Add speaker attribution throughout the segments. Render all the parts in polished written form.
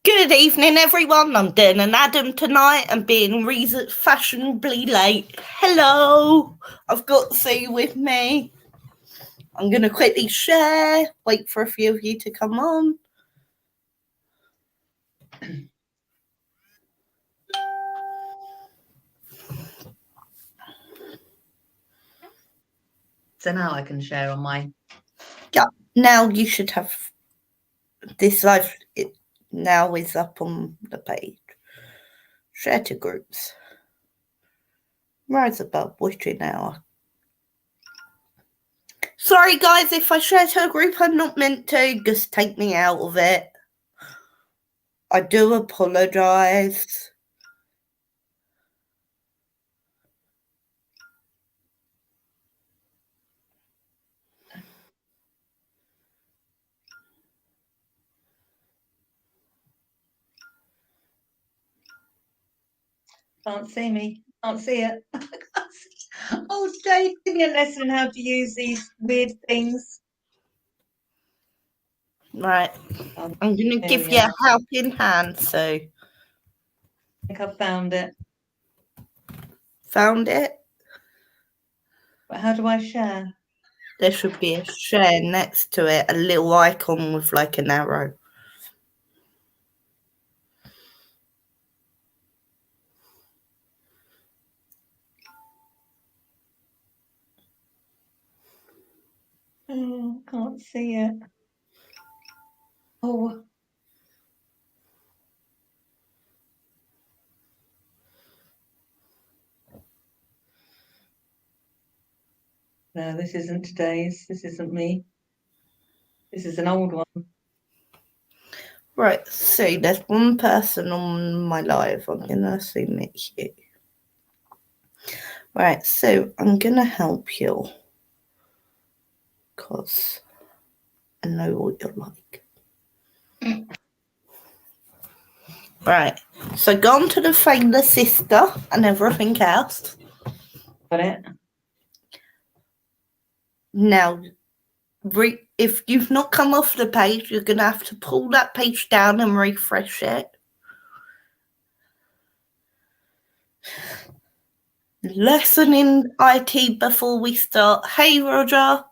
Speaker 1: Good evening, everyone. I'm doing an Adam tonight and being fashionably late. Hello, I've got Sue with me. I'm going to quickly share, wait for a few of you to come on.
Speaker 2: So now I can share on my...
Speaker 1: Yeah, now you should have this live. It now is up on the page. Share to groups. Rise above witching hour. Sorry guys, if I share to a group I'm not meant to, just take me out of it. I do apologise.
Speaker 2: Can't see me. Can't see it. I can't see. Oh, Jade, give me a lesson on how to use these weird things.
Speaker 1: Right. I'm going to give you a helping hand, so.
Speaker 2: I think I've found it.
Speaker 1: Found it?
Speaker 2: But how do I share?
Speaker 1: There should be a share next to it, a little icon with like an arrow.
Speaker 2: Oh, can't see it. Oh. No, this isn't today's. This isn't me. This is an old one.
Speaker 1: Right, so there's one person on my live. I'm going to assume it's you. Right, so I'm going to help you because I know what you're like. Right, so go on to the Find the Sister and everything else.
Speaker 2: Got it.
Speaker 1: Now, if you've not come off the page, you're going to have to pull that page down and refresh it. Lesson in IT before we start. Hey, Roger.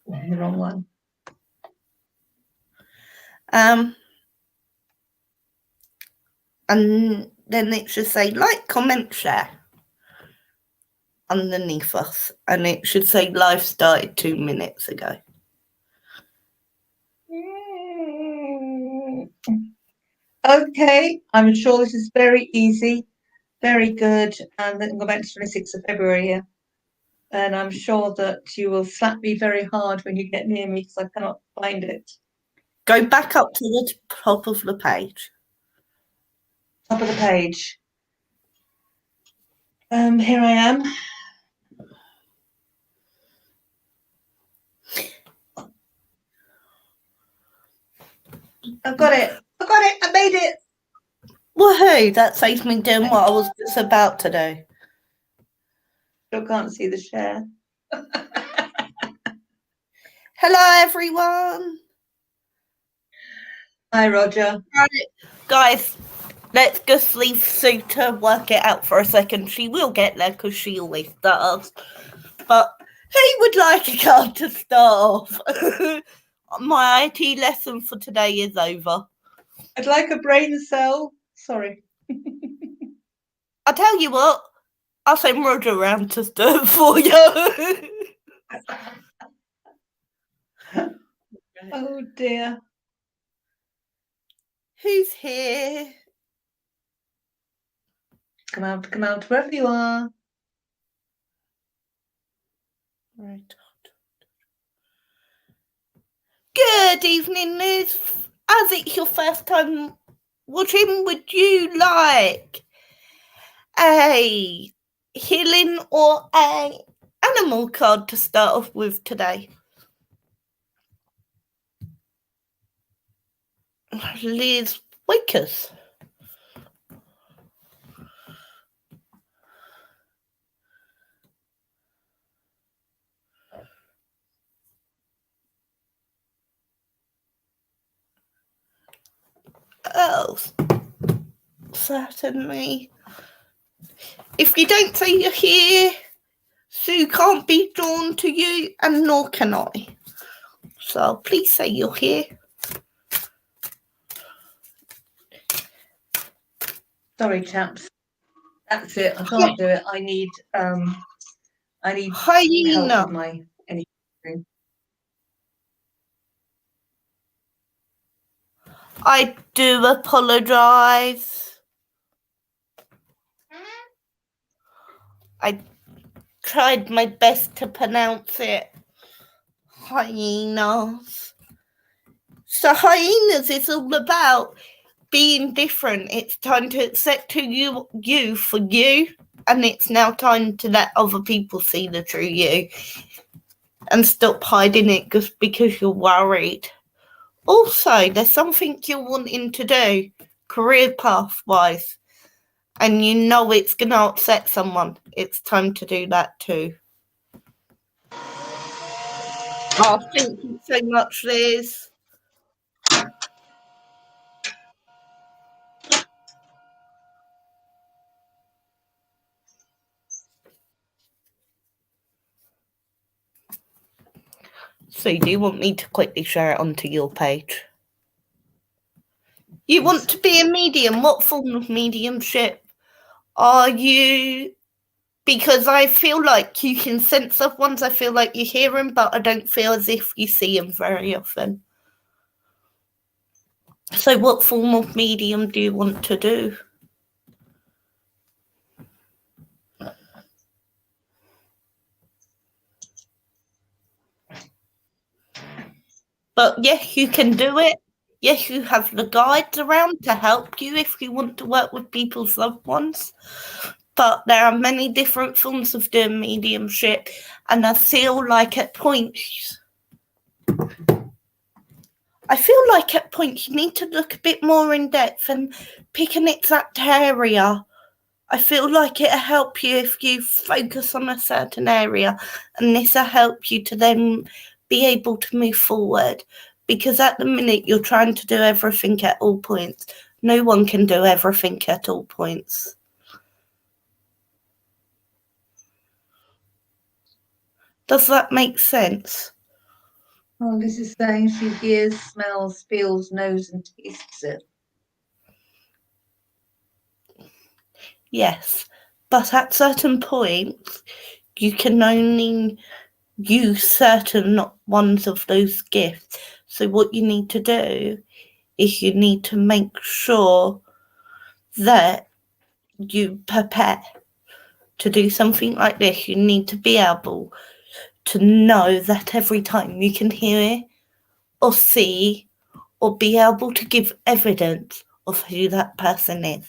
Speaker 2: The wrong one.
Speaker 1: And then it should say like, comment, share underneath us. And it should say live started 2 minutes ago.
Speaker 2: Okay, I'm sure this is very easy, very good. And then go back to 26th of February here. And I'm sure that you will slap me very hard when you get near me because I cannot find it.
Speaker 1: Go back up to the top of the page.
Speaker 2: Top of the page. Here I am. I've got it. I got it. I made it.
Speaker 1: Woohoo! That saves me doing what I was just about to do.
Speaker 2: Still can't see the share.
Speaker 1: Hello, everyone.
Speaker 2: Hi, Roger.
Speaker 1: Right, guys, let's just leave Sue to work it out for a second. She will get there because she always does. But who would like a card to start off? My IT lesson for today is over.
Speaker 2: I'd like a brain cell. Sorry.
Speaker 1: I'll tell you what, I'll send Roger around to do it for you.
Speaker 2: Oh dear.
Speaker 1: Who's here?
Speaker 2: Come out, wherever you are.
Speaker 1: Right. Good evening, Liz. As it's your first time watching, would you like a healing or a animal card to start off with today? Liz Wakers. else? Certainly. If you don't say you're here, Sue can't be drawn to you, and nor can I. So please say you're here.
Speaker 2: Sorry, chaps. That's it. I can't do it. I need help
Speaker 1: Hyena.
Speaker 2: with my anything.
Speaker 1: I do apologise. I tried my best to pronounce it. Hyenas. So hyenas is all about being different. It's time to accept who you for you, and it's now time to let other people see the true you and stop hiding it just because you're worried. Also, there's something you're wanting to do career path wise, and you know it's going to upset someone. It's time to do that too. Oh, thank you so much, Liz. So do you want me to quickly share it onto your page? You want to be a medium. What form of mediumship are you? Because I feel like you can sense of ones. I feel like you hear them, but I don't feel as if you see them very often. So what form of medium do you want to do? But yes, you can do it. Yes, you have the guides around to help you if you want to work with people's loved ones. But there are many different forms of doing mediumship, and I feel like at points you need to look a bit more in depth and pick an exact area. I feel like it'll help you if you focus on a certain area, and this will help you to then be able to move forward. Because at the minute you're trying to do everything at all points. No one can do everything at all points. Does that make sense?
Speaker 2: Well, this is saying she hears, smells, feels, knows, and tastes it.
Speaker 1: Yes, but at certain points, you can only use certain ones of those gifts. So what you need to do is you need to make sure that you prepare to do something like this. You need to be able to know that every time you can hear or see or be able to give evidence of who that person is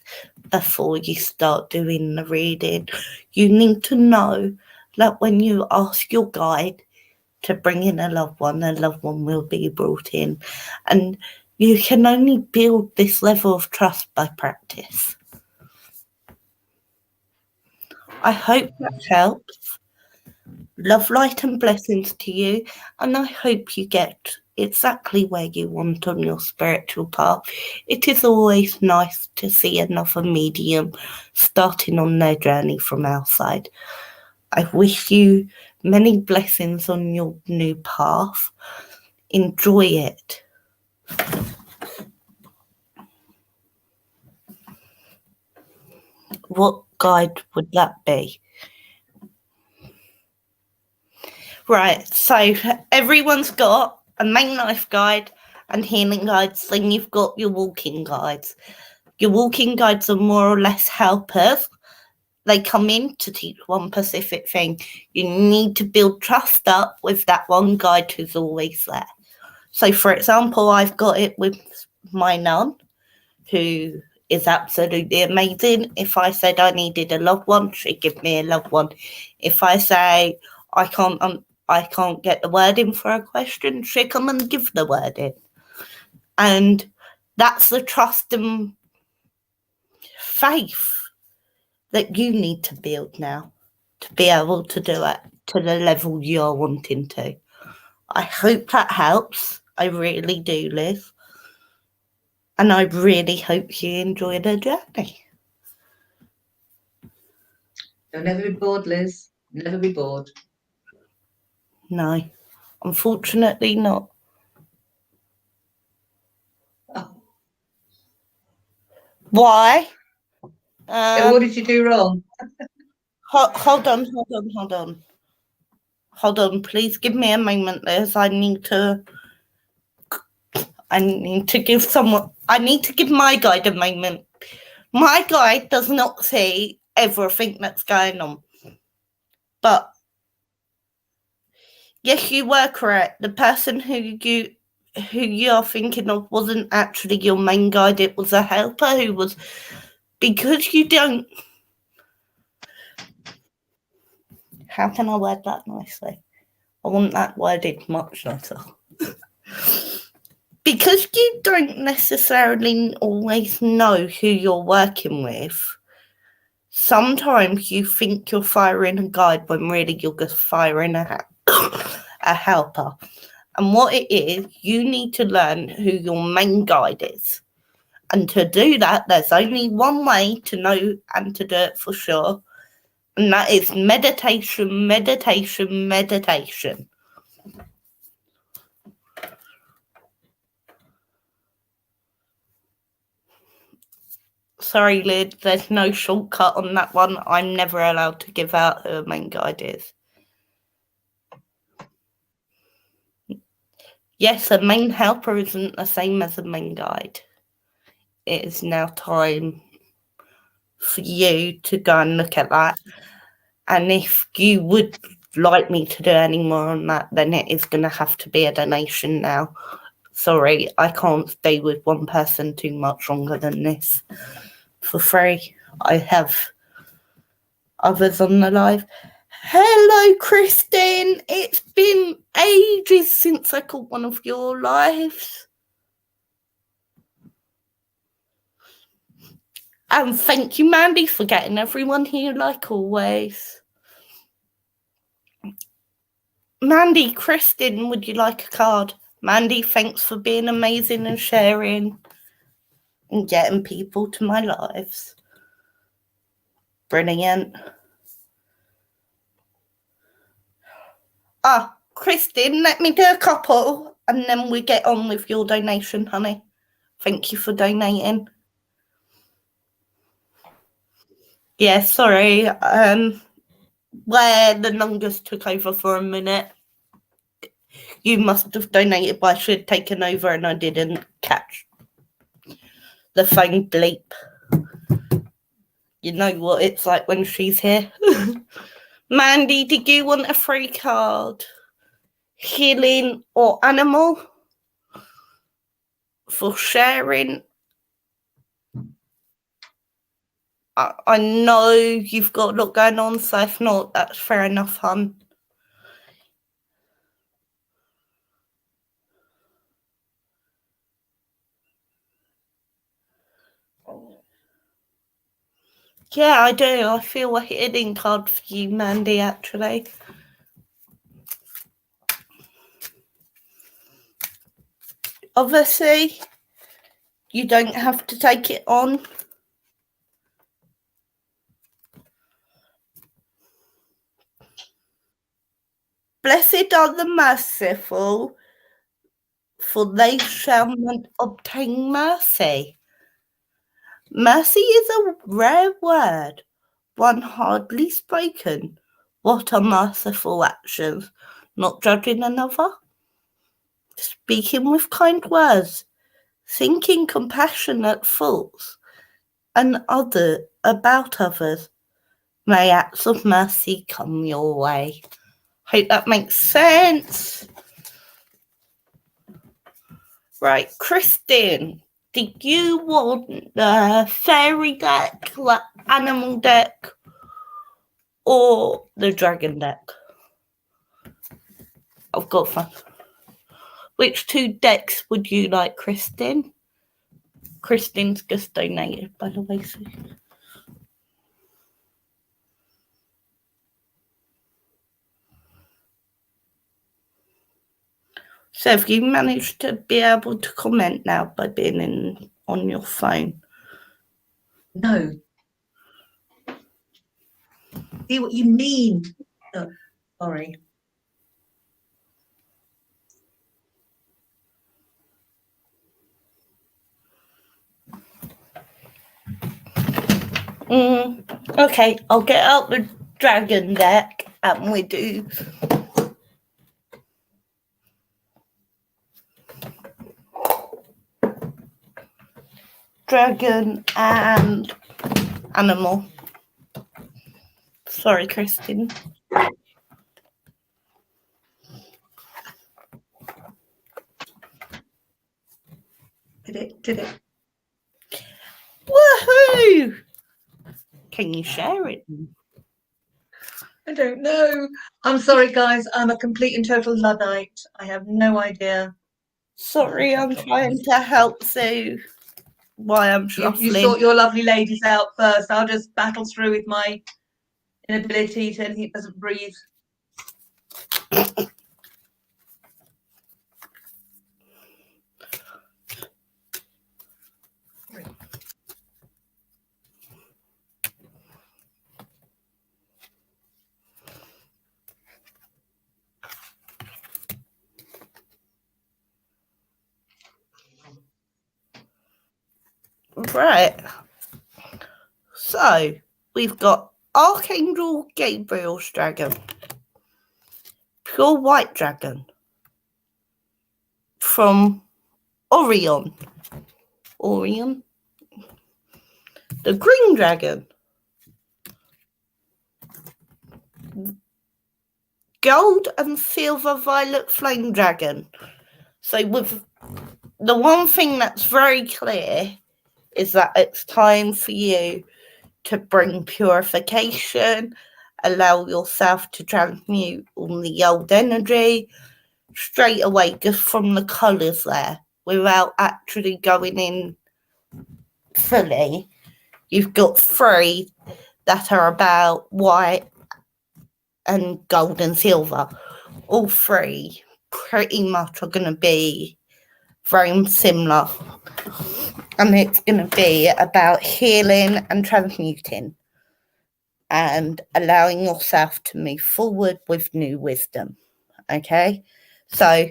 Speaker 1: before you start doing the reading. You need to know that when you ask your guide to bring in a loved one will be brought in. And you can only build this level of trust by practice. I hope that helps. Love, light and blessings to you, and I hope you get exactly where you want on your spiritual path. It is always nice to see another medium starting on their journey from outside. I wish you many blessings on your new path. Enjoy it. What guide would that be? Right, so everyone's got a main life guide and healing guides, then you've got your walking guides. Your walking guides are more or less helpers. They come in to teach one specific thing. You need to build trust up with that one guide who's always there. So, for example, I've got it with my nun, who is absolutely amazing. If I said I needed a loved one, she'd give me a loved one. If I say I can't get the word in for a question, she'll come and give the word in. And that's the trust and faith that you need to build now to be able to do it to the level you're wanting to. I hope that helps. I really do, Liz. And I really hope you enjoy the journey.
Speaker 2: You'll never be bored, Liz. Never be bored.
Speaker 1: No, unfortunately not.
Speaker 2: Oh.
Speaker 1: Why?
Speaker 2: What did you do wrong?
Speaker 1: Hold on. Hold on, please give me a moment, Liz. I need to give my guide a moment. My guide does not see everything that's going on. But yes, you were correct. The person who you're thinking of wasn't actually your main guide. It was a helper who was, because you don't. How can I word that nicely? I want that worded much nicer. Because you don't necessarily always know who you're working with, sometimes you think you're firing a guide when really you're just firing a helper. And what it is, you need to learn who your main guide is. And to do that, there's only one way to know and to do it for sure. And that is meditation, meditation, meditation. Sorry, Lid, there's no shortcut on that one. I'm never allowed to give out who a main guide is. Yes, a main helper isn't the same as a main guide. It is now time for you to go and look at that. And if you would like me to do any more on that, then it is going to have to be a donation now. Sorry, I can't stay with one person too much longer than this for free. I have others on the live. Hello, Kristen. It's been ages since I caught one of your lives. And thank you, Mandy, for getting everyone here like always. Mandy, Kristen, would you like a card? Mandy, thanks for being amazing and sharing and getting people to my lives. Brilliant. Kristen, let me do a couple and then we get on with your donation, honey. Thank you for donating. Yeah, sorry. Where the longest took over for a minute. You must have donated, but I should have taken over and I didn't catch the phone bleep. You know what it's like when she's here. Mandy, did you want a free card? Healing or animal? For sharing? I know you've got a lot going on, so if not, that's fair enough, hon. Yeah, I do. I feel a hitting card for you, Mandy, actually. Obviously, you don't have to take it on. Blessed are the merciful, for they shall obtain mercy. Mercy is a rare word, one hardly spoken. What are merciful actions? Not judging another, speaking with kind words, thinking compassionate thoughts, and about others. May acts of mercy come your way. Hope that makes sense. Right, Kristen, did you want the fairy deck, the animal deck, or the dragon deck? I've got fun. Which two decks would you like, Kristen? Kristen's just donated, by the way. So have you managed to be able to comment now by being in on your phone?
Speaker 2: No. See what you mean. Oh, sorry.
Speaker 1: Okay, I'll get out the dragon deck and we do dragon and animal. Sorry, Kristen.
Speaker 2: Did it?
Speaker 1: Woohoo! Can you share it?
Speaker 2: I don't know. I'm sorry, guys. I'm a complete and total Luddite. I have no idea.
Speaker 1: Sorry, I'm trying to help Sue while I'm shuffling.
Speaker 2: You sort your lovely ladies out first. I'll just battle through with my inability to anything that doesn't breathe.
Speaker 1: Right. So, we've got Archangel Gabriel's dragon, Pure White Dragon from Orion, the Green Dragon, Gold and Silver Violet Flame Dragon. So, with the one thing that's very clear is that it's time for you to bring purification, allow yourself to transmute all the old energy straight away just from the colours there without actually going in fully. You've got 3 that are about white and gold and silver. All 3 pretty much are going to be very similar, and it's going to be about healing and transmuting and allowing yourself to move forward with new wisdom. Okay, so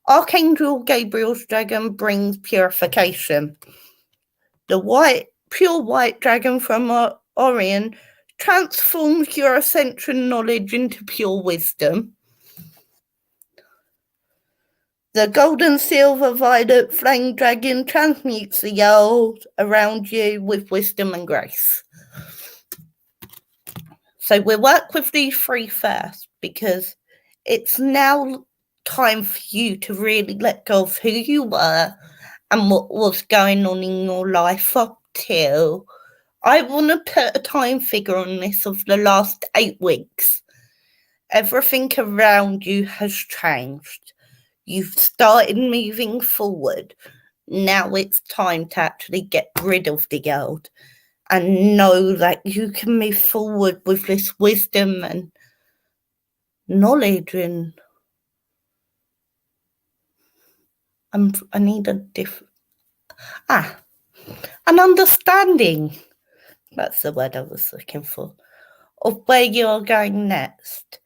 Speaker 1: Archangel Gabriel's dragon brings purification. The pure white dragon from Orion transforms your ascension knowledge into pure wisdom. The golden silver violet flame dragon transmutes the old around you with wisdom and grace. So we'll work with these 3 first because it's now time for you to really let go of who you were and what was going on in your life up till, I want to put a time figure on this, of the last 8 weeks. Everything around you has changed. You've started moving forward. Now it's time to actually get rid of the old and know that you can move forward with this wisdom and knowledge and I need a an understanding. That's the word I was looking for. Of where you're going next.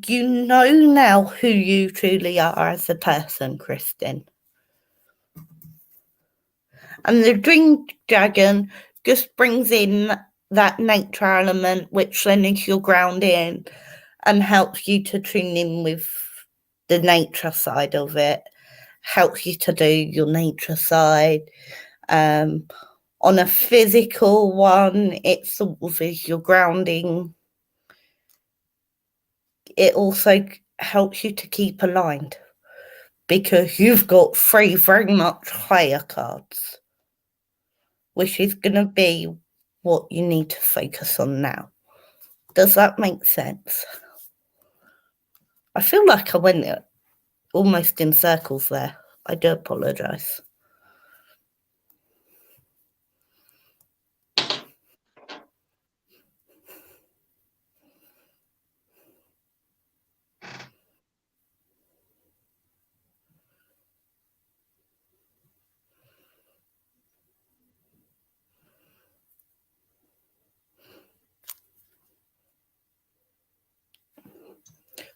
Speaker 1: You know now who you truly are as a person, Kristen. And the Dream Dragon just brings in that nature element, which then is your grounding and helps you to tune in with the nature side of it, helps you to do your nature side. On a physical one, it sort of is your grounding. It also helps you to keep aligned because you've got 3 very much higher cards, which is going to be what you need to focus on now. Does that make sense? I feel like I went almost in circles there. I do apologise.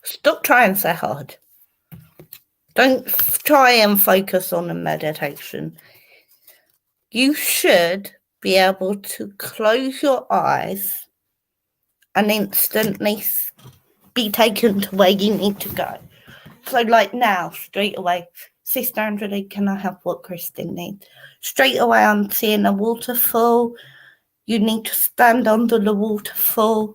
Speaker 1: Stop trying so hard. Don't try and focus on the meditation. You should be able to close your eyes and instantly be taken to where you need to go. So like now, straight away, Sister Angela, can I have what Kristen needs? Straight away, I'm seeing a waterfall. You need to stand under the waterfall.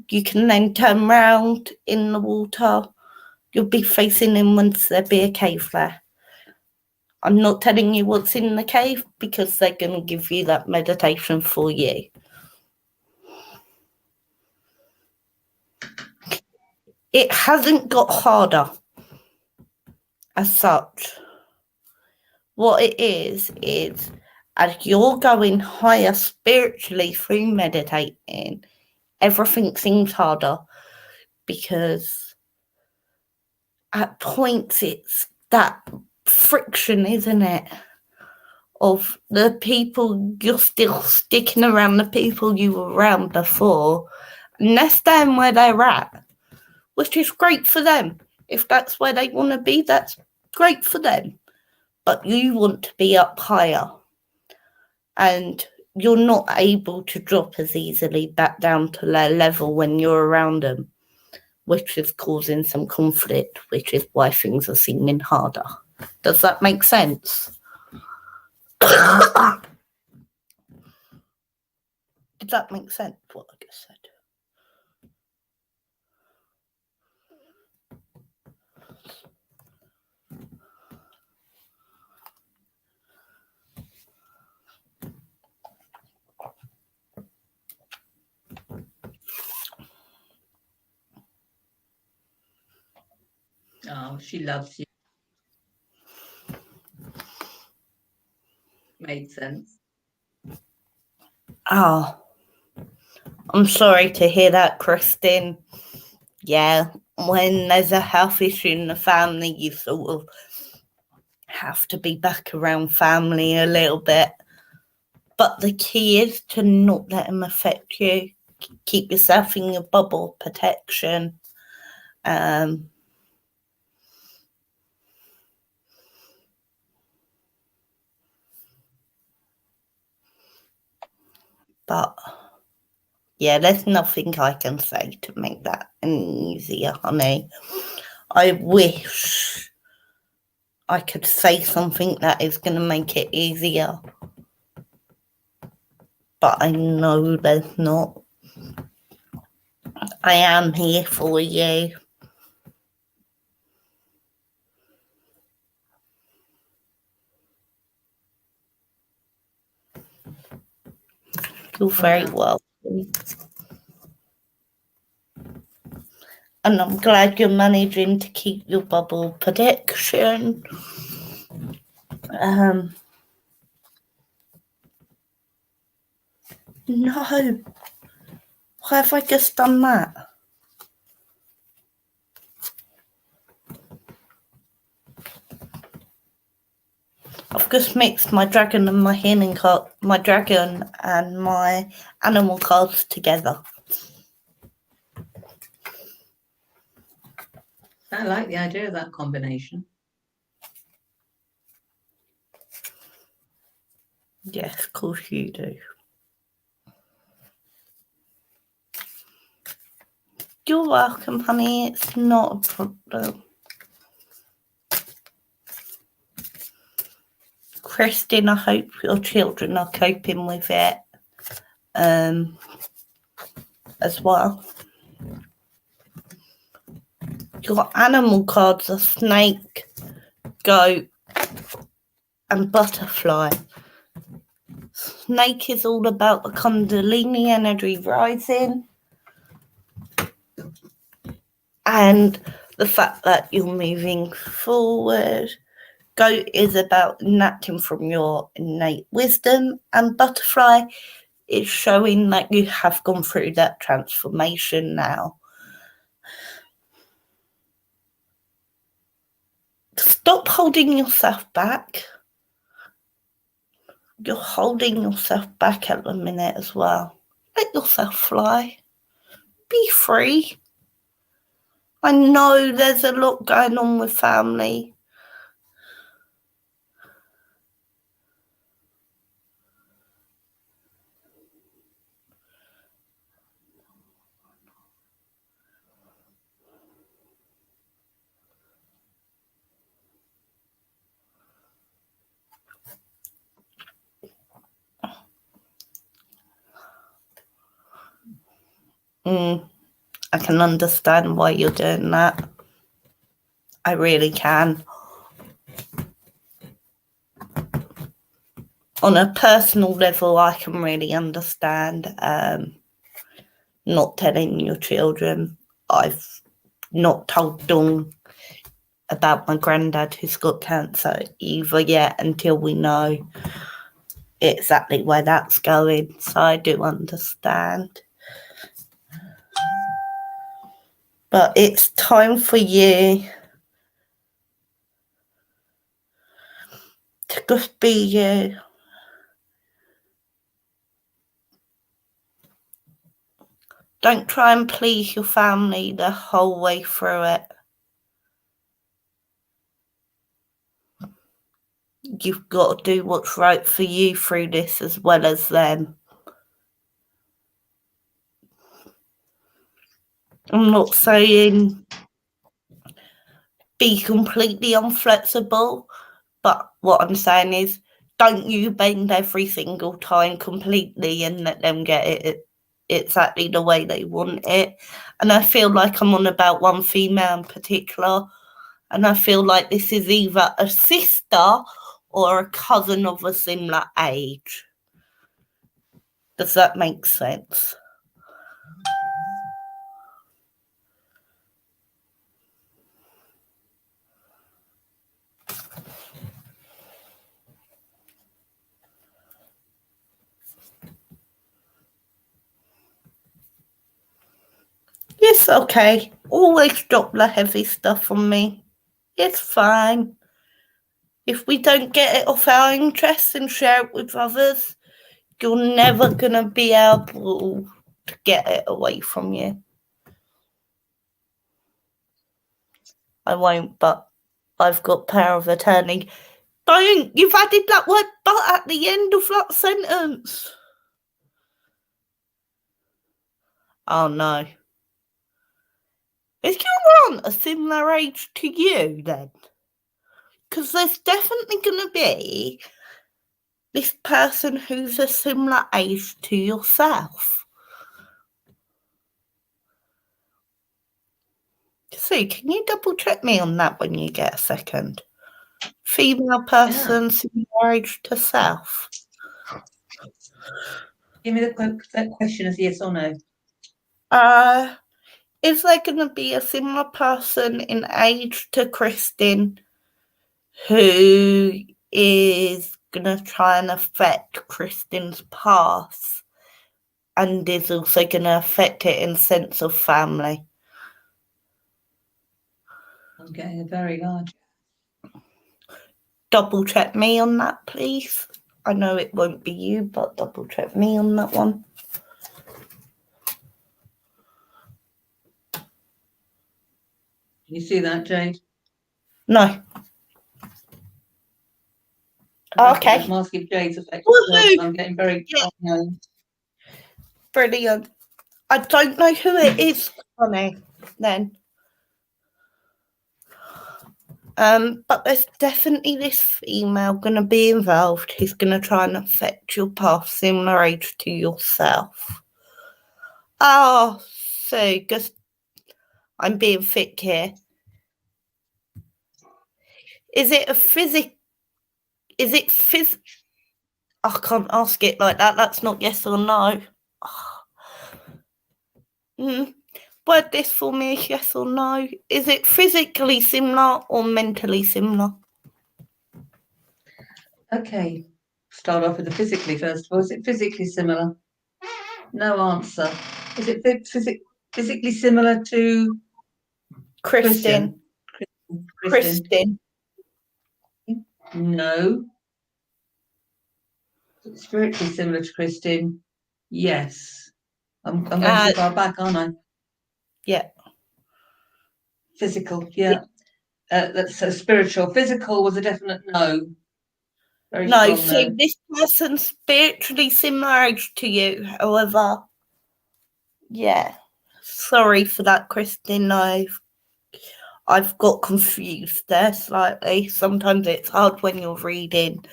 Speaker 1: You can then turn round in the water. You'll be facing inwards. There'll be a cave there. I'm not telling you what's in the cave because they're going to give you that meditation for you. It hasn't got harder as such. What it is as you're going higher spiritually through meditating, everything seems harder because at points it's that friction, isn't it? Of the people you're still sticking around, the people you were around before, and they're staying where they're at, which is great for them. If that's where they want to be, that's great for them. But you want to be up higher, and you're not able to drop as easily back down to their level when you're around them, which is causing some conflict, which is why things are seeming harder. Does that make sense? Did that make sense, what I just said?
Speaker 2: Oh, she loves you. Made sense.
Speaker 1: Oh, I'm sorry to hear that, Kristen. Yeah, when there's a health issue in the family, you sort of have to be back around family a little bit. But the key is to not let them affect you. Keep yourself in your bubble protection. But yeah, there's nothing I can say to make that any easier, honey. I wish I could say something that is going to make it easier. But I know there's not. I am here for you. You're very welcome. And I'm glad you're managing to keep your bubble protection. No. Why have I just done that? I've just mixed my dragon and my healing card, my dragon and my animal cards together.
Speaker 2: I like the idea of that combination.
Speaker 1: Yes, of course you do. You're welcome, honey. It's not a problem. Kristen, I hope your children are coping with it as well. Your animal cards are snake, goat, and butterfly. Snake is all about the Kundalini energy rising and the fact that you're moving forward. Goat is about acting from your innate wisdom, and butterfly is showing that you have gone through that transformation now. Stop holding yourself back. You're holding yourself back at the minute as well. Let yourself fly. Be free. I know there's a lot going on with family. I can understand why you're doing that. I really can. On a personal level, I can really understand not telling your children. I've not told Dawn about my granddad who's got cancer either yet until we know exactly where that's going. So I do understand. But it's time for you to just be you. Don't try and please your family the whole way through it. You've got to do what's right for you through this as well as them. I'm not saying be completely unflexible, but what I'm saying is don't you bend every single time completely and let them get it exactly the way they want it. And I feel like I'm on about one female in particular, and I feel like this is either a sister or a cousin of a similar age. Does that make sense? It's okay. Always drop the heavy stuff on me. It's fine. If we don't get it off our interests and share it with others, you're never going to be able to get it away from you. I won't, but I've got power of attorney. Don't! You've added that word but at the end of that sentence. Oh no. Is your aunt a similar age to you then? Because there's definitely going to be this person who's a similar age to yourself. Sue, can you double check me on that when you get a second? Female person, similar age to self.
Speaker 2: Give me that question as yes or no.
Speaker 1: Is there going to be a similar person in age to Kristen who is going to try and affect Kristen's path and is also going to affect it in sense of family?
Speaker 2: I'm getting a very large.
Speaker 1: Double check me on that, please. I know it won't be you, but double check me on that one.
Speaker 2: Can you see that, Jade?
Speaker 1: No. Okay.
Speaker 2: I'm asking Jade's effect. I'm getting very
Speaker 1: brilliant. I don't know who it is, funny, then. But there's definitely this female going to be involved who's going to try and affect your path similar age to yourself. Oh, so just I'm being thick here. Is it a physic? Is it phys? I can't ask it like that. That's not yes or no. Word this for me is yes or no. Is it physically similar or mentally similar?
Speaker 2: Okay. Start off with the physically first of all. Is it physically similar? No answer. Is it physically similar to
Speaker 1: Kristen?
Speaker 2: No. Spiritually similar to Kristen? Yes. I'm going too far back, aren't I?
Speaker 1: Yeah.
Speaker 2: Physical, yeah. That's so spiritual. Physical was a definite no. Very
Speaker 1: No,
Speaker 2: strong
Speaker 1: so
Speaker 2: no.
Speaker 1: this person's spiritually similar age to you, however. Yeah. Sorry for that, Kristen. I've got confused there slightly. Sometimes it's hard when you're reading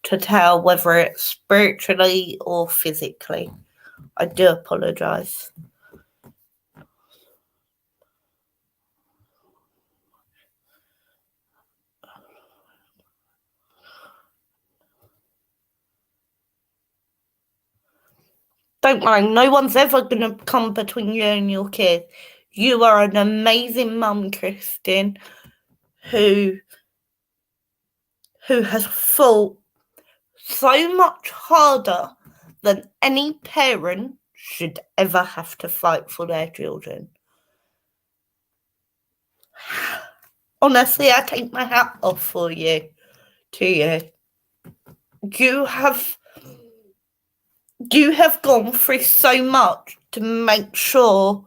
Speaker 1: to tell whether it's spiritually or physically. I do apologise. Don't worry, no one's ever going to come between you and your kid. You are an amazing mum, Kristen, who has fought so much harder than any parent should ever have to fight for their children. Honestly, I take my hat off for you, to you. You have gone through so much to make sure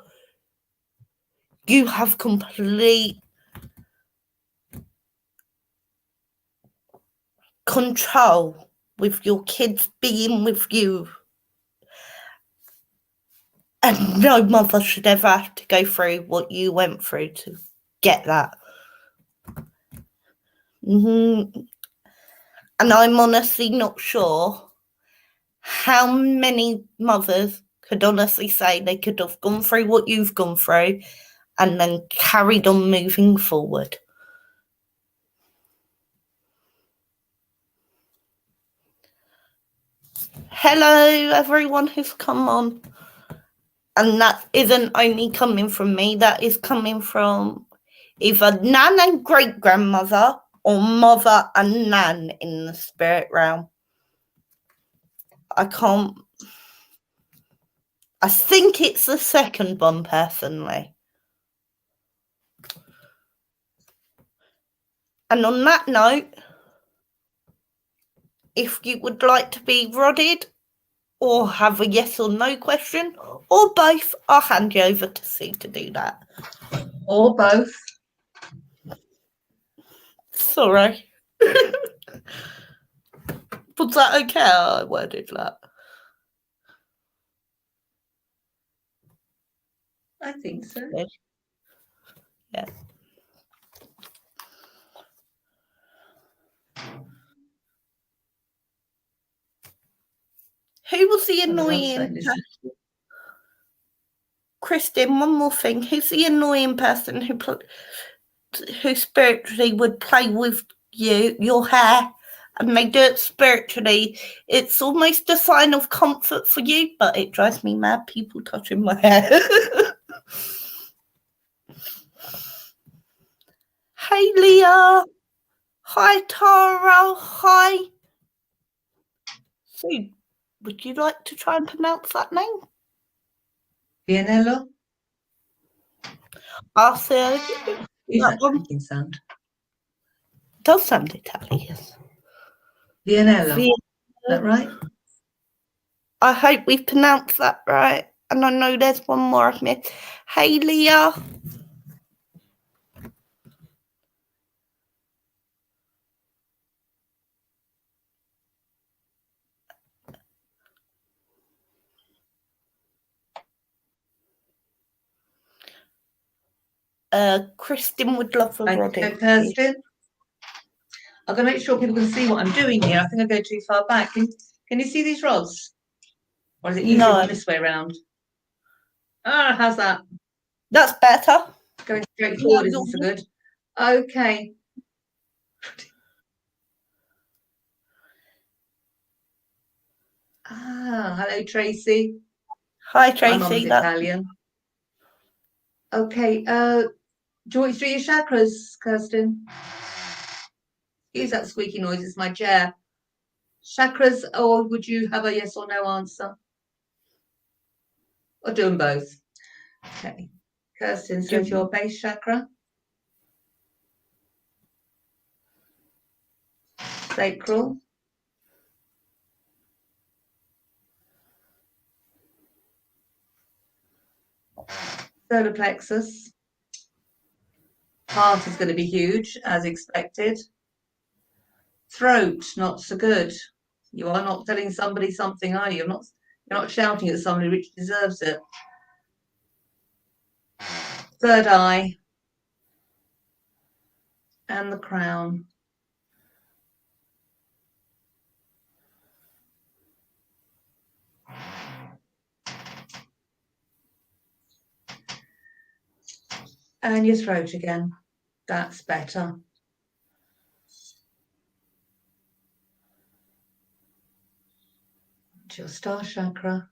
Speaker 1: you have complete control with your kids being with you. And no mother should ever have to go through what you went through to get that. And I'm honestly not sure how many mothers could honestly say they could have gone through what you've gone through and then carried on moving forward. Hello, everyone who's come on. And that isn't only coming from me, that is coming from either nan and great-grandmother or mother and nan in the spirit realm. I think it's the second one, personally. And on that note, if you would like to be rodded or have a yes or no question, or both, I'll hand you over to Sue to do that.
Speaker 2: Or both.
Speaker 1: Sorry. Was that okay? I worded that.
Speaker 2: I think so.
Speaker 1: Yeah. Who was the annoying person? Kristen, one more thing. Who's the annoying person who spiritually would play with your hair, and they do it spiritually? It's almost a sign of comfort for you, but it drives me mad, people touching my hair. Hey, Leah. Hi, Tara. Hi. So, would you like to try and pronounce that name?
Speaker 2: Vianello?
Speaker 1: I'll say
Speaker 2: Is that banking sound?
Speaker 1: It does sound Italian.
Speaker 2: Vianello. Is that right?
Speaker 1: I hope we've pronounced that right. And I know there's one more I've missed. Hey, Leah. Kristen would love a rodding.
Speaker 2: Okay, Kirsten. I'm going to make sure people can see what I'm doing here. I think I go too far back. Can you see these rods? Or is it easier one this way around? Ah, how's that?
Speaker 1: That's better.
Speaker 2: Going straight forward isn't so good. Okay. Hello, Tracy.
Speaker 1: Hi, Tracy.
Speaker 2: My mum's Italian. Okay. Do you want me to do your chakras, Kirsten? Use that squeaky noise. It's my chair. Chakras, or would you have a yes or no answer? Or do them both? Okay. Kirsten, so it's your base chakra. Sacral. Solar plexus. Heart is going to be huge, as expected. Throat, not so good. You are not telling somebody something, are you? You're not shouting at somebody which deserves it. Third eye. And the crown. And your throat again. That's better. To your star chakra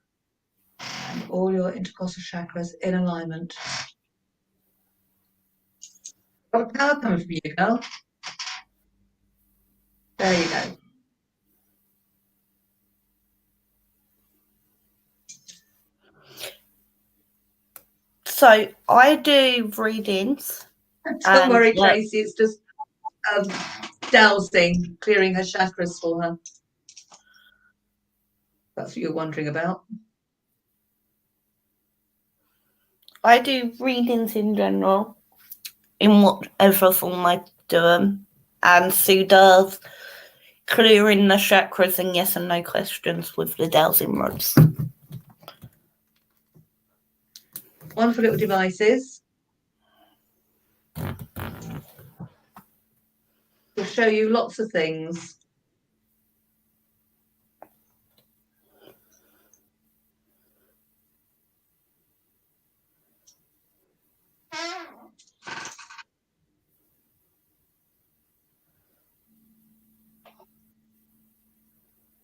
Speaker 2: and all your intercostal chakras in alignment. Got power coming from you, girl. There you go.
Speaker 1: So I do readings.
Speaker 2: Don't worry, Tracy. It's just dowsing, clearing her chakras for her. That's what you're wondering about.
Speaker 1: I do readings in general, in whatever form I do them, and Sue does clearing the chakras and yes and no questions with the dowsing rods.
Speaker 2: Wonderful little devices. We'll show you lots of things.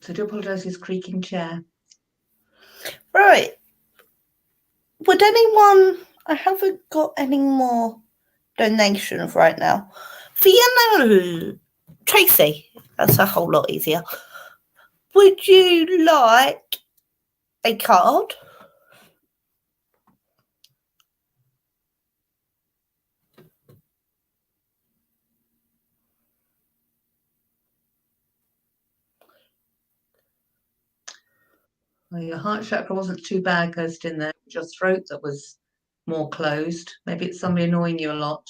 Speaker 2: So I do apologise for this creaking chair.
Speaker 1: Right. Would anyone... I haven't got any more donations right now. Fiona, Tracy, that's a whole lot easier. Would you like a card?
Speaker 2: Well, your heart chakra wasn't too bad, ghost in there. Your throat that was more closed. Maybe it's somebody annoying you a lot.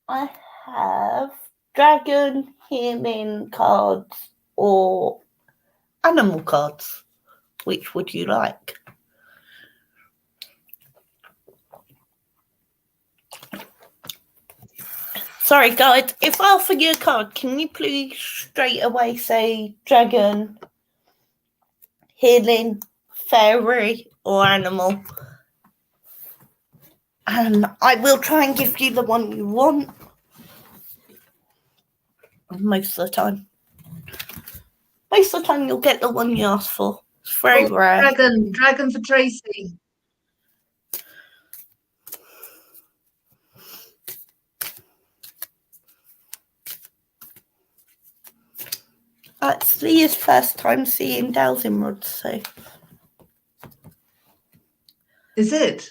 Speaker 1: I have dragon healing cards or animal cards. Which would you like? Sorry, guys. If I offer you a card, can you please straight away say dragon, healing, fairy, or animal? And I will try and give you the one you want. Most of the time. Most of the time, you'll get the one you ask for. It's very rare.
Speaker 2: Dragon for Tracy.
Speaker 1: It's Leah's first time seeing dowsing rods, so.
Speaker 2: Is it?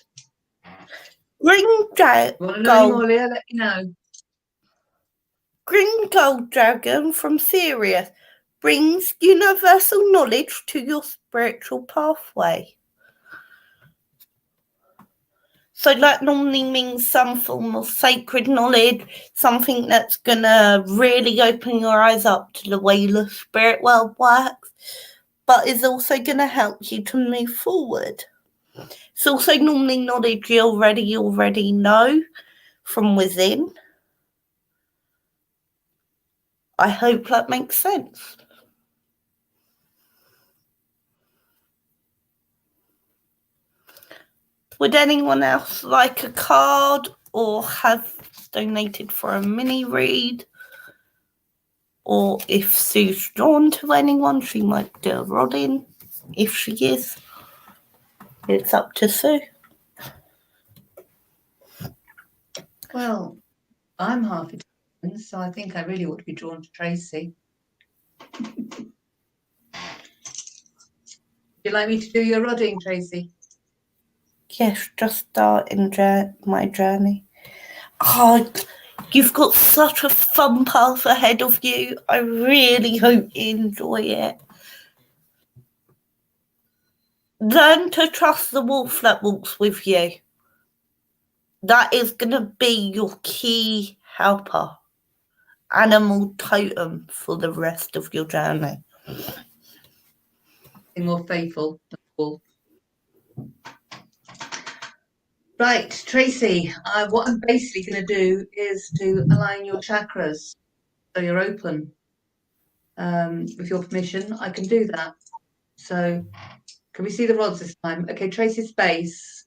Speaker 1: Green
Speaker 2: Want to know any more, Leah? Let me know.
Speaker 1: Green gold dragon from Sirius brings universal knowledge to your spiritual pathway. So that normally means some form of sacred knowledge, something that's going to really open your eyes up to the way the spirit world works, but is also going to help you to move forward. It's also normally knowledge you already know from within. I hope that makes sense. Would anyone else like a card or have donated for a mini read? Or if Sue's drawn to anyone, she might do a rodding. If she is, it's up to Sue.
Speaker 2: Well, I'm half Italian, so I think I really ought to be drawn to Tracy. Would you like me to do your rodding, Tracy?
Speaker 1: Yes, just starting my journey. Oh, you've got such a fun path ahead of you. I really hope you enjoy it. Learn to trust the wolf that walks with you. That is going to be your key helper, animal totem for the rest of your journey.
Speaker 2: More faithful. Right, Tracy, what I'm basically going to do is to align your chakras so you're open. With your permission, I can do that. So, can we see the rods this time? Okay, Tracy's base.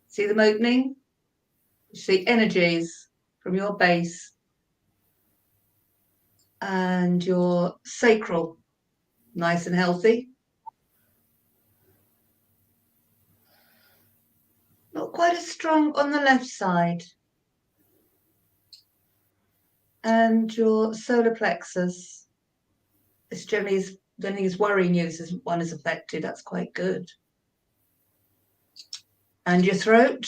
Speaker 2: See them opening? You see energies from your base and your sacral, nice and healthy. Not quite as strong on the left side. And your solar plexus. This generally is the only thing is worrying you is one is affected. That's quite good. And your throat.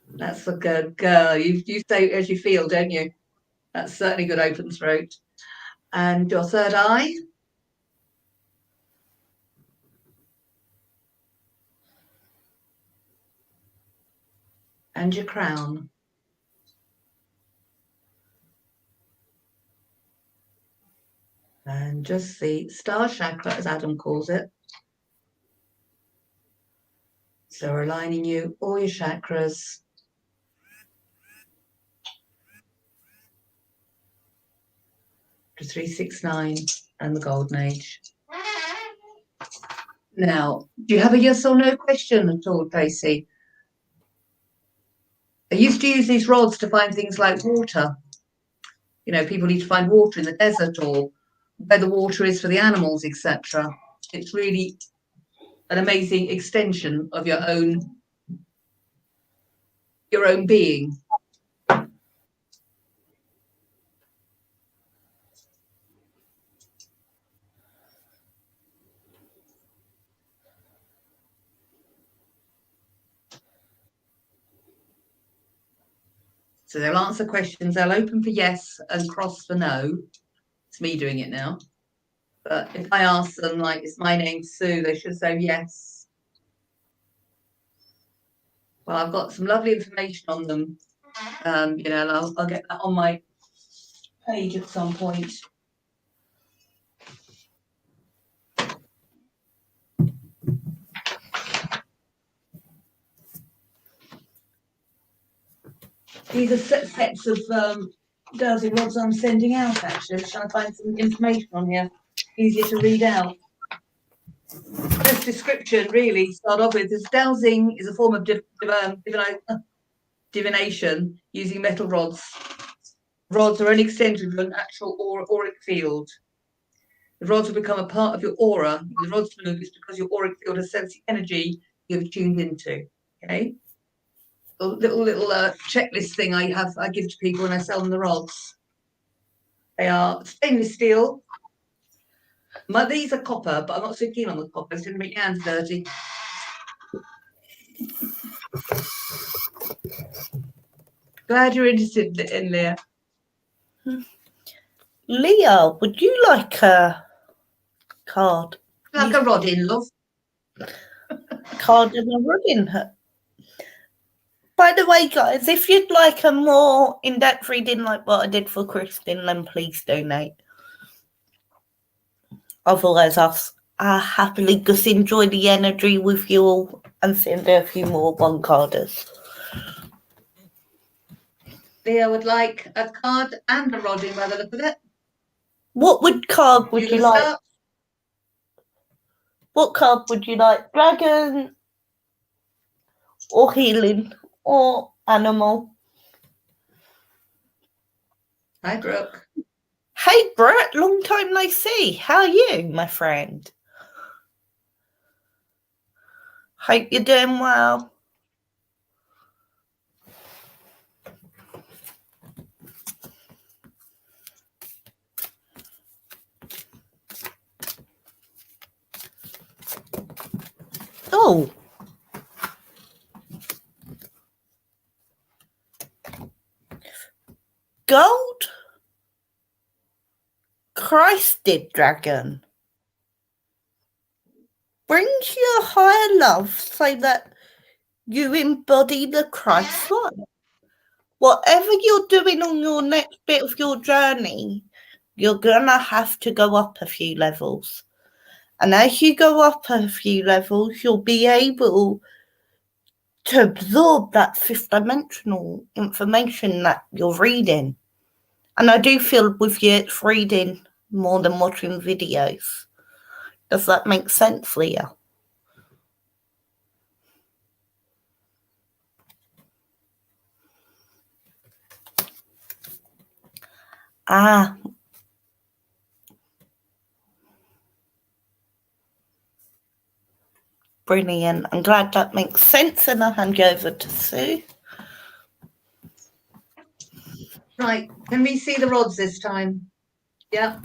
Speaker 2: That's a good girl. You say as you feel, don't you? That's certainly good open throat. And your third eye. And your crown. And just the star chakra, as Adam calls it. So we're aligning you, all your chakras. To 369 and the Golden Age. Now, do you have a yes or no question at all, Tracy? I used to use these rods to find things like water. You know, people need to find water in the desert or where the water is for the animals, etc. It's really an amazing extension of your own being. So they'll answer questions, they'll open for yes and cross for no. It's me doing it now. But if I ask them, like, is my name Sue, they should say yes. Well, I've got some lovely information on them, you know, and I'll get that on my page at some point. These are sets of dowsing rods I'm sending out, actually. Trying to find some information on here, easier to read out. This description really start off with is dowsing is a form of divination using metal rods. Rods are an extension of your natural auric field. The rods will become a part of your aura. The rods move is because your auric field has sensing energy you've tuned into. Okay. A little checklist thing I give to people when I sell them the rods. They are stainless steel. These are copper, but I'm not so keen on the copper. It's going to make your hands dirty. Glad you're interested in Leah.
Speaker 1: Leah, would you like a card?
Speaker 2: Like a rodding, love.
Speaker 1: Card and a rodding. By the way, guys, if you'd like a more in-depth reading like what I did for Kristen, then please donate. Otherwise, I'll happily just enjoy the energy with you all and send a few more one-carders.
Speaker 2: Leah would like a card and a rodding by the look of it.
Speaker 1: What card would you like? Start? What card would you like? Dragon or healing or animal?
Speaker 2: Hi, Brooke.
Speaker 1: Hey, Brett, long time no see. How are you, my friend? Hope you're doing well. Oh. Gold crested dragon. brings you a higher love so that you embody the Christ life. Whatever you're doing on your next bit of your journey, you're going to have to go up a few levels. And as you go up a few levels, you'll be able to absorb that fifth dimensional information that you're reading. And I do feel with you, it's reading more than watching videos. Does that make sense for you? Ah. Brilliant. I'm glad that makes sense, and I'll hand you over to Sue.
Speaker 2: Right, can we see the rods this time? Yeah.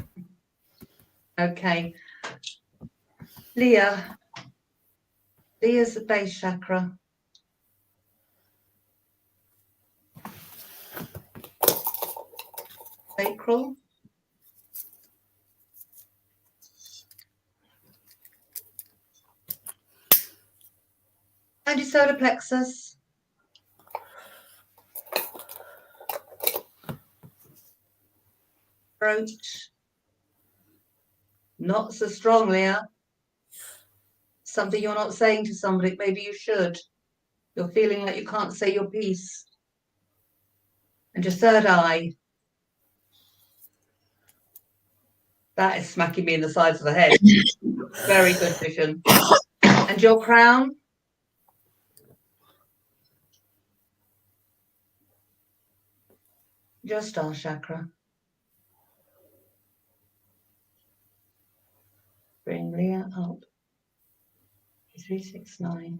Speaker 2: Okay. Leah's the base chakra. Sacral. And your solar plexus. Throat. Not so strong, Leah. Something you're not saying to somebody, maybe you should. You're feeling like you can't say your piece. And your third eye. That is smacking me in the sides of the head. Very good vision. And your crown. Your star chakra. Bring Leah up. 369.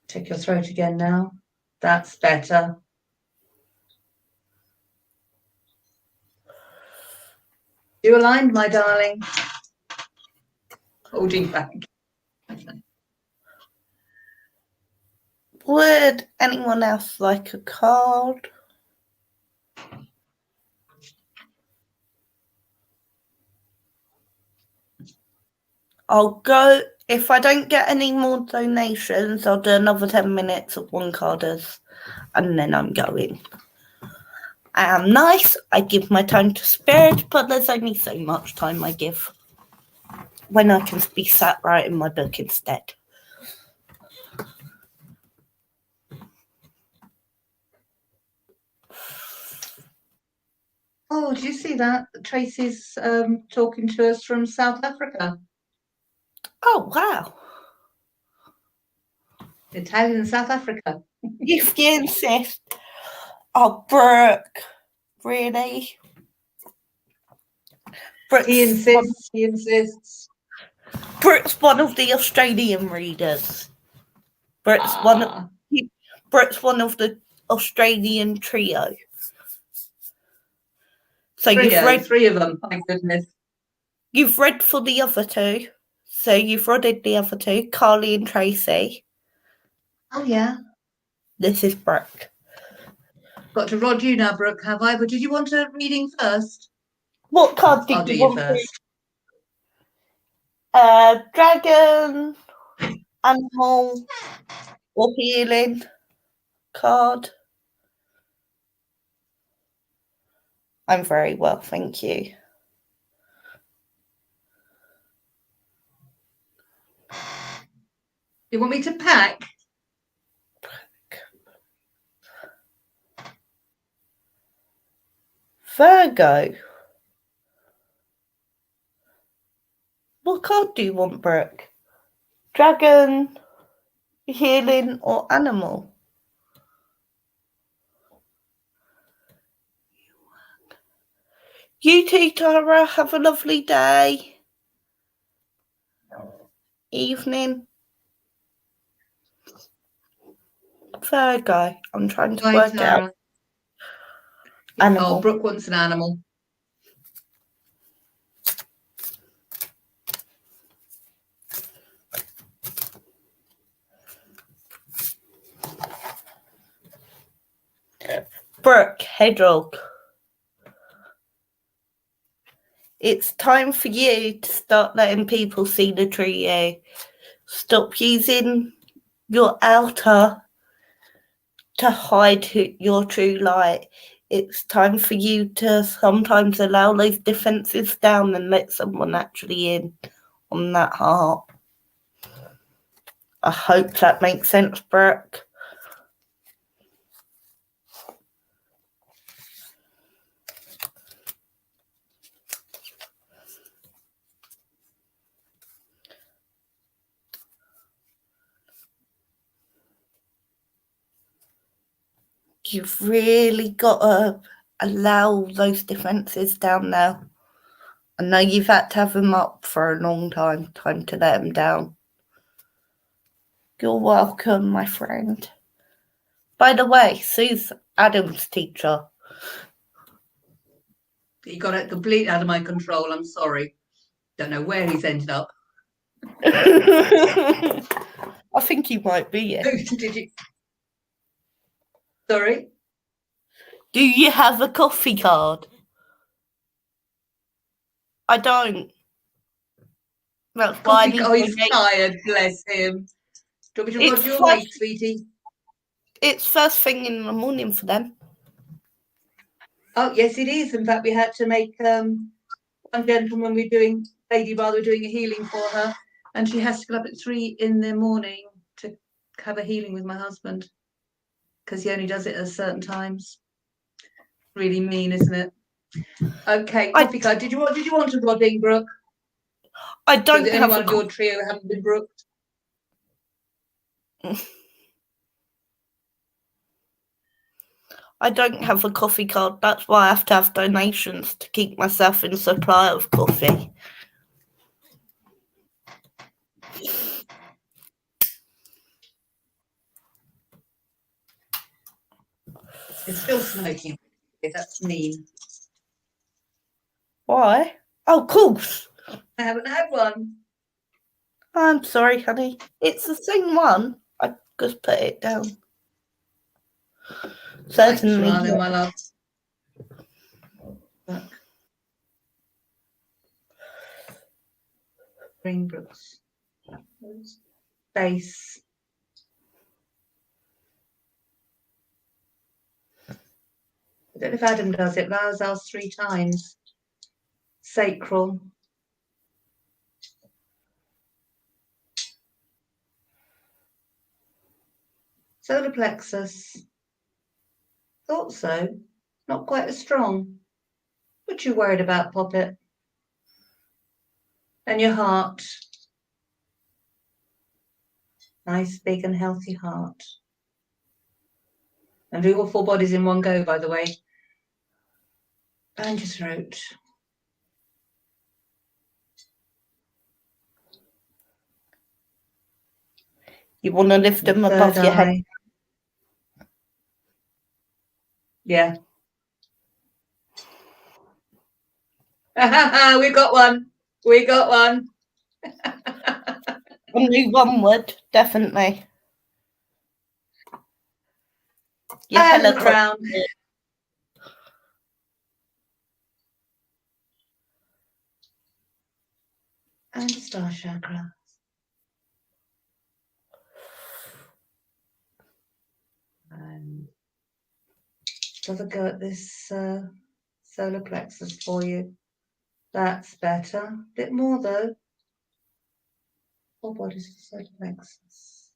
Speaker 2: Check your throat again now. That's better. You aligned, my darling. Holding back.
Speaker 1: Would anyone else like a card? I'll go. If I don't get any more donations, I'll do another 10 minutes of one carders, and then I'm going. I am nice. I give my time to spirit, but there's only so much time I give when I can be sat writing my book instead.
Speaker 2: Oh, did you see that? Tracy's talking to us from South Africa.
Speaker 1: Oh, wow.
Speaker 2: Italian South Africa.
Speaker 1: If you insist. Oh, Brooke. Really?
Speaker 2: He insists.
Speaker 1: Brooke's one of the Australian readers. Brooke's one of the Australian trio. So
Speaker 2: three of them, thank goodness.
Speaker 1: You've read for the other two. So you've read the other two, Carly and Tracy.
Speaker 2: Oh, yeah.
Speaker 1: This is Brooke.
Speaker 2: Got to rod you now, Brooke, have I? But did you want a reading first?
Speaker 1: What card did you want
Speaker 2: first?
Speaker 1: Dragon, animal, or healing card? I'm very well, thank you.
Speaker 2: You want me to pack?
Speaker 1: Virgo. What card do you want, Brooke? Dragon, healing, or animal? You too, Tara. Have a lovely day. Evening. Virgo. I'm trying to work
Speaker 2: Tara.
Speaker 1: out. Animal.
Speaker 2: Oh, Brooke wants an animal.
Speaker 1: Brooke, hedgehog. It's time for you to start letting people see the true you. Stop using your outer to hide your true light. It's time for you to sometimes allow those defenses down and let someone actually in on that heart. I hope that makes sense, Brooke. You've really got to allow those defences down now. I know you've had to have them up for a long time. Time to let them down. You're welcome, my friend. By the way, Sue's Adam's teacher.
Speaker 2: He got it completely out of my control. I'm sorry. Don't know where he's ended up.
Speaker 1: I think he might be it.
Speaker 2: Did you? Sorry?
Speaker 1: Do you have a coffee card? I don't. That's why I need
Speaker 2: Oh, he's
Speaker 1: to make...
Speaker 2: tired, bless him. Do you want me to rod you awake, sweetie?
Speaker 1: It's first thing in the morning for them.
Speaker 2: Oh, yes, it is. In fact, we had to make one gentleman we're doing, Lady Bar, we're doing a healing for her, and she has to get up at 3 in the morning to have a healing with my husband because he only does it at certain times. Really mean, isn't it? Okay, coffee card. Did you want a rodding, Brooke?
Speaker 1: I don't
Speaker 2: have
Speaker 1: have
Speaker 2: one of your trio haven't been brooked.
Speaker 1: I don't have a coffee card. That's why I have to have donations to keep myself in supply of coffee.
Speaker 2: It's still smoking. That's mean.
Speaker 1: Why? Oh, of course.
Speaker 2: I haven't had one.
Speaker 1: I'm sorry, honey. It's the same one. I just put it down. Certainly.
Speaker 2: Thanks, my love. Look. Greenbrooks. Base. I don't know if Adam does it, but I was asked 3 times. Sacral. Solar plexus. Thought so. Not quite as strong. What you worried about, Poppet? And your heart. Nice, big and healthy heart. And do all 4 bodies in one go, by the way. And your throat.
Speaker 1: You want to lift them above your head?
Speaker 2: Yeah. We got one. We got one.
Speaker 1: Only one would, definitely. Your
Speaker 2: And the
Speaker 1: helicopter.
Speaker 2: crown. And the star chakra. And have a go at this solar plexus for you. That's better. A bit more though. 4 bodies for solar plexus.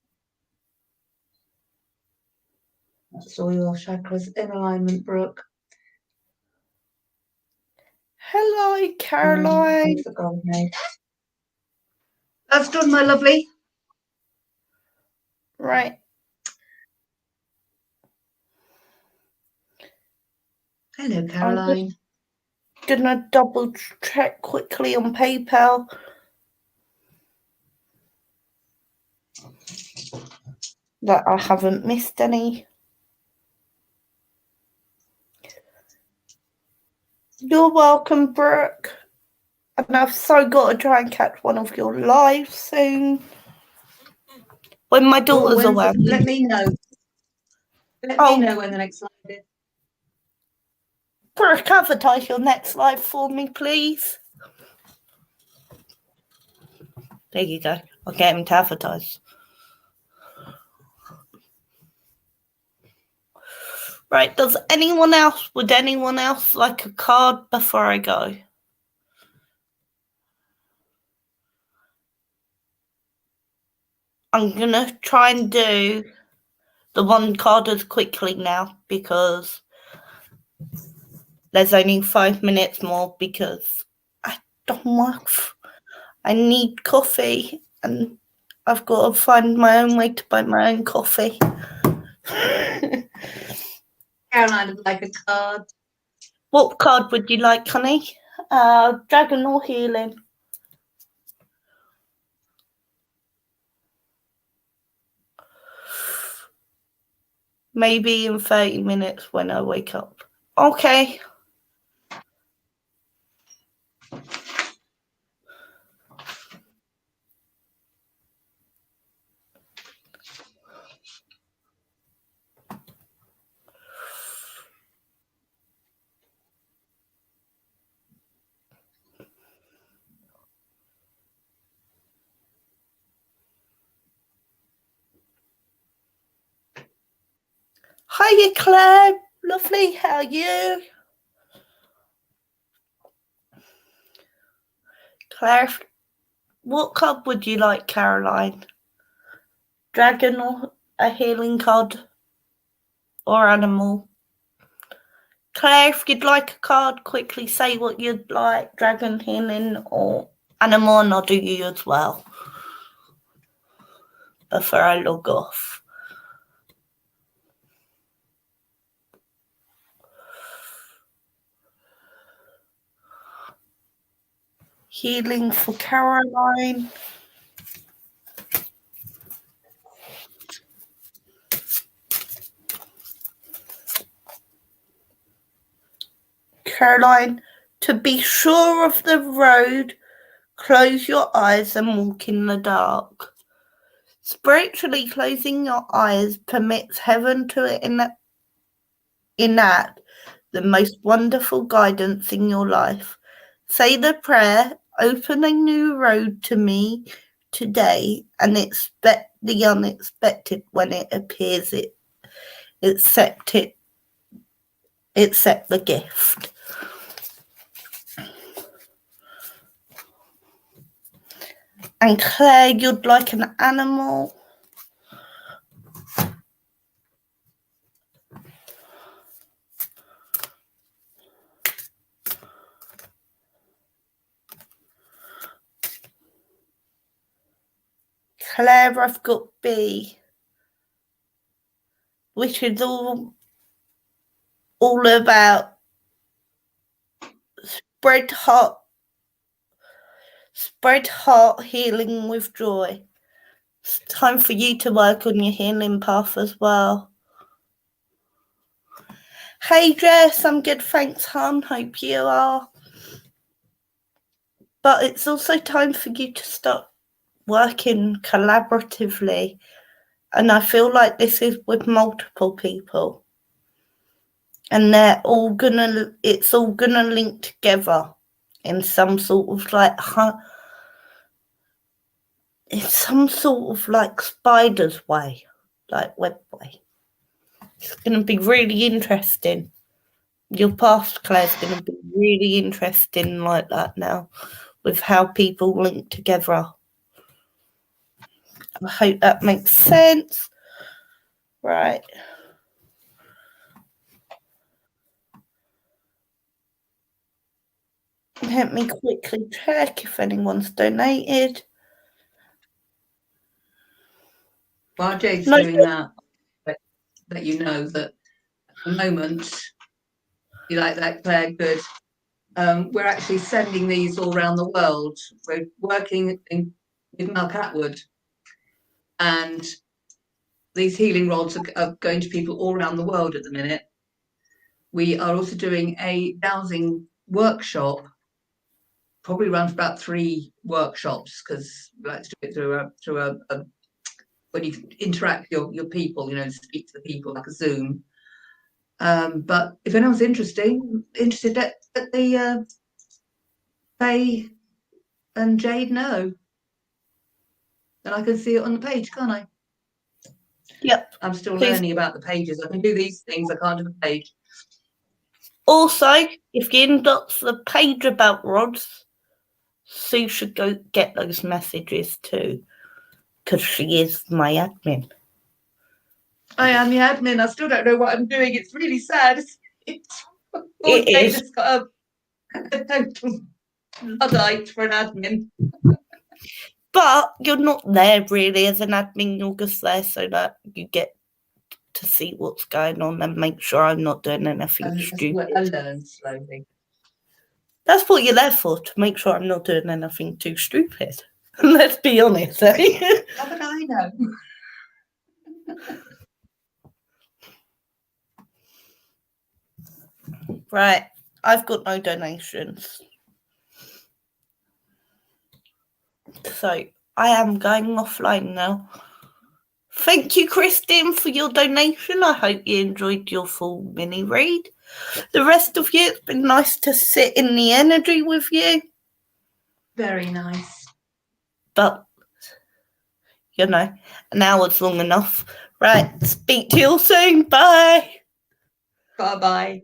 Speaker 2: That's all your chakras in alignment, Brooke.
Speaker 1: Hello, Caroline.
Speaker 2: The gold name. That's done, my lovely.
Speaker 1: Right.
Speaker 2: Hello, Caroline.
Speaker 1: I'm gonna double check quickly on PayPal. That I haven't missed any. You're welcome, Brooke. And I've so got to try and catch one of your lives soon. When my daughter's away.
Speaker 2: Let me know. Let me know when the next live is.
Speaker 1: Brooke, advertise your next live for me, please. There you go. I'll get him to advertise. Right, would anyone else like a card before I go? I'm going to try and do the one card as quickly now because there's only 5 minutes more because I don't work. I need coffee and I've got to find my own way to buy my own coffee.
Speaker 2: Caroline would like a card.
Speaker 1: What card would you like, honey? Dragon or healing? Maybe in 30 minutes when I wake up. Okay. Hiya, Claire. Lovely. How are you? Claire, what card would you like, Caroline? Dragon or a healing card? Or animal? Claire, if you'd like a card, quickly say what you'd like. Dragon, healing, or animal, and I'll do you as well. Before I log off. Healing for Caroline. Caroline, to be sure of the road, close your eyes and walk in the dark. Spiritually, closing your eyes permits heaven to enact the most wonderful guidance in your life. Say the prayer, open a new road to me today, and expect the unexpected when it appears. Accept the gift. And Claire, you'd like an animal? Claire, I've got B, which is all about spread heart healing with joy. It's time for you to work on your healing path as well. Hey Jess, I'm good, thanks hon, hope you are. But it's also time for you to start working collaboratively, and I feel like this is with multiple people, and it's all gonna link together in some sort of spider's way, like web way. It's gonna be really interesting. Your path, Claire's gonna be really interesting like that now, with how people link together. I hope that makes sense. Right. Let me quickly check if anyone's donated.
Speaker 2: While Jade's doing that, let you know that at the moment, you like that, Claire? Good. We're actually sending these all around the world. We're working with Milk Atwood, and these healing rods are going to people all around the world at the minute. We are also doing a dowsing workshop, probably run for about 3 workshops, because we like to do it through a when you interact with your people, speak to the people like a Zoom. But if anyone's interested, let the Faye and Jade know. And I can see it on the page, can't I?
Speaker 1: Yep.
Speaker 2: I'm still
Speaker 1: Please.
Speaker 2: learning about the pages. I can do these things, I can't do the page.
Speaker 1: Also, if you inbox the page about rods, Sue should go get those messages too, because she is my admin.
Speaker 2: I am the admin. I still don't know what I'm doing. It's really sad.
Speaker 1: It is.
Speaker 2: Jade has got a total Luddite for an admin.
Speaker 1: But you're not there really as an admin. You're just there so that you get to see what's going on and make sure I'm not doing anything stupid.
Speaker 2: I learn slowly.
Speaker 1: That's what you're there for, to make sure I'm not doing anything too stupid. Let's be honest, eh?
Speaker 2: How would I know?
Speaker 1: Right, I've got no donations. So I am going offline now. Thank you, Christine, for your donation. I hope you enjoyed your full mini read. The rest of you, it's been nice to sit in the energy with you.
Speaker 2: Very nice.
Speaker 1: But, you know, an hour's long enough. Right, speak to you all soon. Bye.
Speaker 2: Bye-bye.